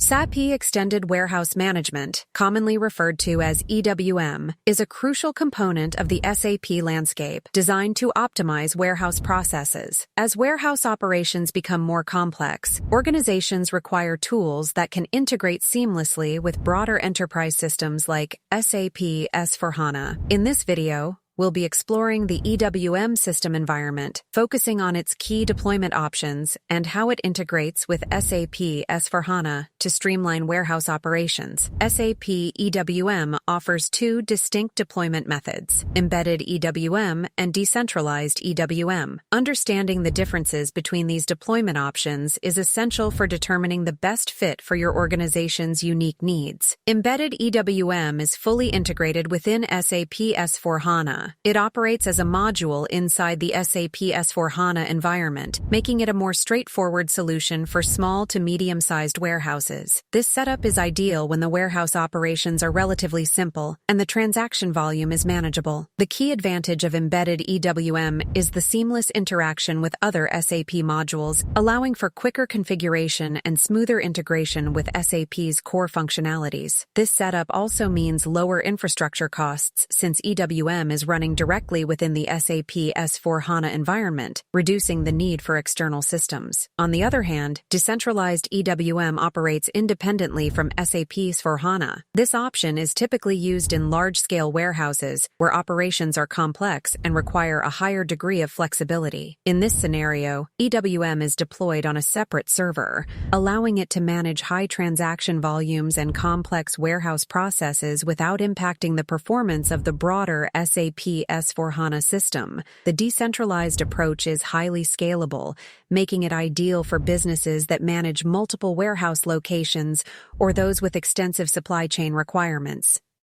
SAP Extended Warehouse Management, commonly referred to as EWM, is a crucial component of the SAP landscape designed to optimize warehouse processes. As warehouse operations become more complex, organizations require tools that can integrate seamlessly with broader enterprise systems like SAP S/4HANA. In this video, we'll be exploring the EWM system environment, focusing on its key deployment options and how it integrates with SAP S/4HANA to streamline warehouse operations. SAP EWM offers two distinct deployment methods: embedded EWM and decentralized EWM. Understanding the differences between these deployment options is essential for determining the best fit for your organization's unique needs. Embedded EWM is fully integrated within SAP S/4HANA. It operates as a module inside the SAP S/4HANA environment, making it a more straightforward solution for small to medium-sized warehouses. This setup is ideal when the warehouse operations are relatively simple and the transaction volume is manageable. The key advantage of embedded EWM is the seamless interaction with other SAP modules, allowing for quicker configuration and smoother integration with SAP's core functionalities. This setup also means lower infrastructure costs since EWM is running directly within the SAP S/4HANA environment, reducing the need for external systems. On the other hand, decentralized EWM operates independently from SAP S/4HANA. This option is typically used in large-scale warehouses where operations are complex and require a higher degree of flexibility. In this scenario, EWM is deployed on a separate server, allowing it to manage high transaction volumes and complex warehouse processes without impacting the performance of the broader SAP S/4HANA system. The decentralized approach is highly scalable, making it ideal for businesses that manage multiple warehouse locations or those with extensive supply chain requirements.